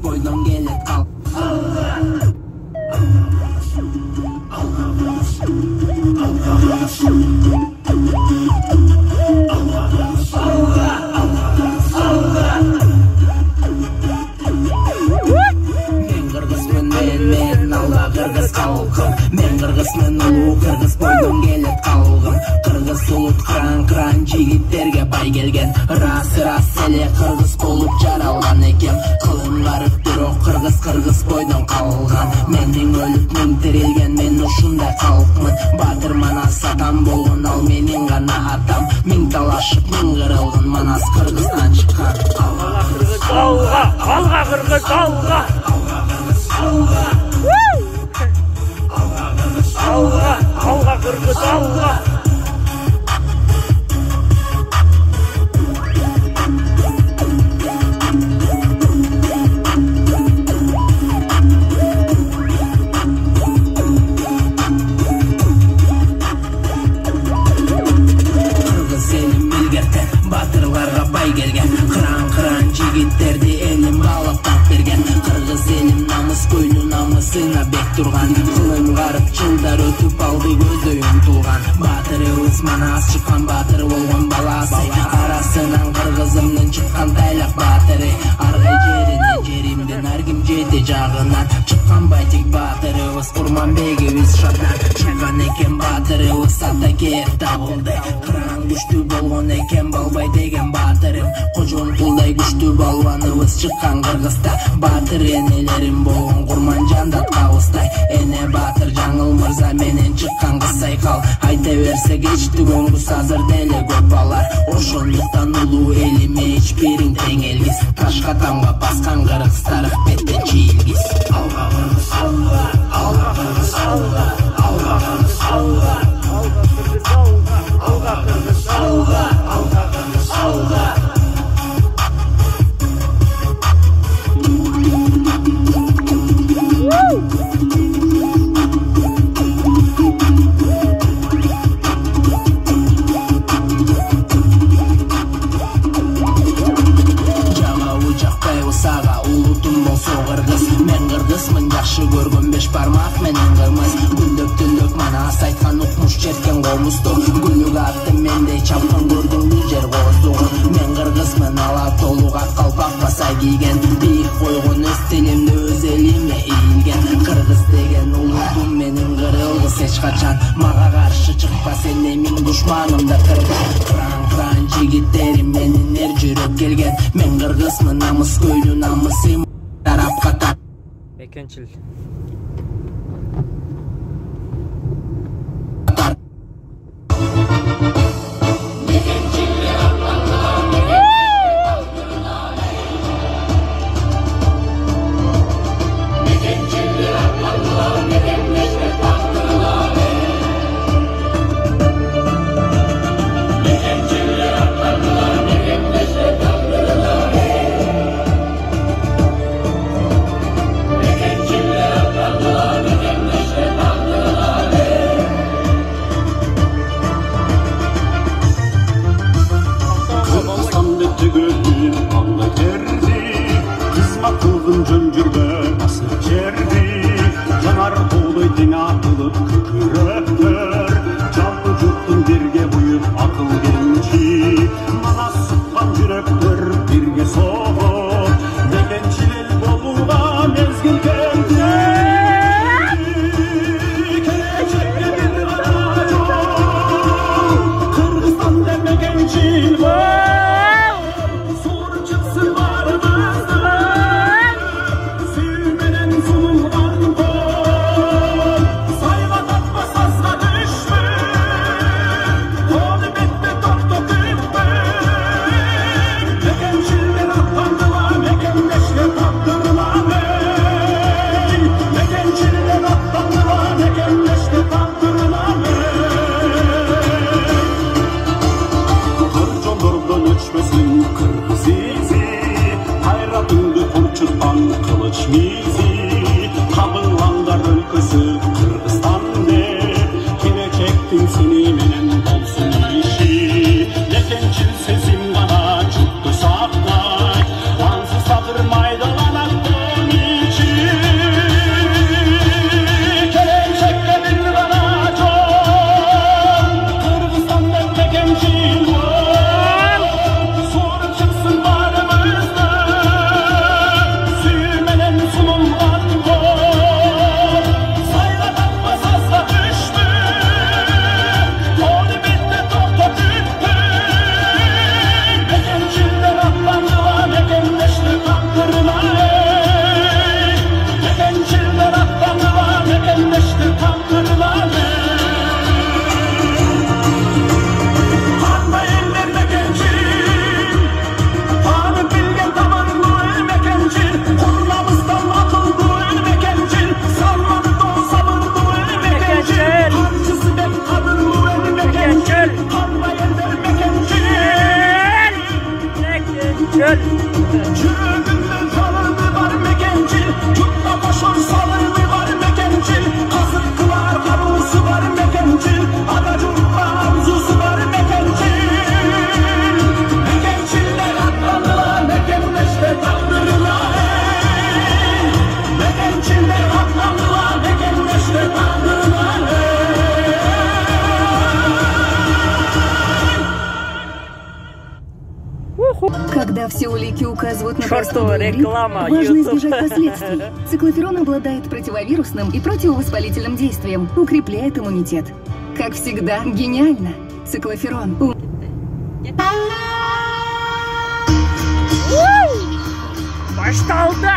бойдон келет кал. Кыргыз халкым, мен кыргызмын, улуу кыргыз бойдон келет калгым. Кыргыз улут кран жигиттерге бай келген. Рас эле кыргыз болуп жаралган экем. Кылым барып бирок кыргыз бойдон калган. Менин өлүп миң тирилген, мен ушундай калкмын. Батыр Манас атам болгон, ал менин гана атам. Миң талашып миң кырылгын, Манас Кыргыздан чыккан. Алга кыргыз, алга кыргыз, алга. Алга кыргыз, алга. Кыргыз элим илгертен, батырларга бай келген. Кыран жигиттерди элим балап берген. Кыргыз элим намыс көйлү намысына бек турган. Кылым карып жылдар өтүп алды көздөйүн тулган. Батырыбыз Манас чыккан, батыр болгон баласы. Арасынан кыргызымдын чыккан тайлак батыры. Аргай жеринен жеримден ар ким жети жагынан. Чыккан байтик батырыбыз Курманбегибиз шатан. Чыккан экен батырыбыз ата кээп табылды. Кыран күчтүү болгон экен Балбай деген батырым. Кожон кулдай күчтүү балбаныбыз чыккан Кыргызда. Батыр энелерим болгон Курманжан кабыстай. Эне батыр Жаңыл мырза менен чыккан кыз Сайкал. Айта берсе кечтүгөнгүс азыр деле көп балар. Ошондуктан улуу элиме эч бириң тең элгиз. Ташка тамга баскан кыргыз тарых беттен чийилгиз. Алга кыргыз, алга, алга кыргыз, алга, алга кыргыз, алга, алга кыргыз, алга, алга кыргыз, алга, алга кыргыз, алга. Мен кыргызмын, жакшы көргөн беш бармак менен кырмыз. Күндөк Манас айткан укмуш четкен комузду. Гүлүк атты мендей чапкын көрдүңбү жер кооздугун. Мен кыргызмын, ала толук ак калпак баса кийген. Бийик койгон өз тилимди өз элиме ийилген. Кыргыз деген улутум менин кырылгыс эч качан. Мага каршы чыкпас эне миң душманымда кыргыз. Кран жигиттерим менин эр жүрөп келген. Мен кыргызмын, намыс көйлү намысым тарапка тап. Экенчил. Все улики указывают на Чёртова реклама, Важно YouTube. избежать последствий. Циклоферон обладает противовирусным и противовоспалительным действием, укрепляет иммунитет. Как всегда, гениально. Циклоферон. Baştaldı.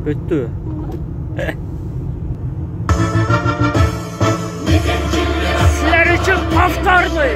Bitti. Sizler için paftarlı.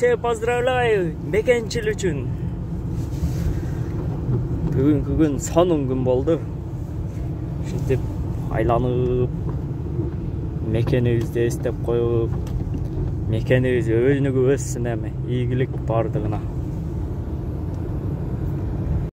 Всех поздравляю мекенчил үчүн. Бүгүнкү күн сонун күн болду. Ушинтип айланып мекенибизди эстеп коюп, мекенибиз өнүгүп өссүн эми, ийгилик бардыгына.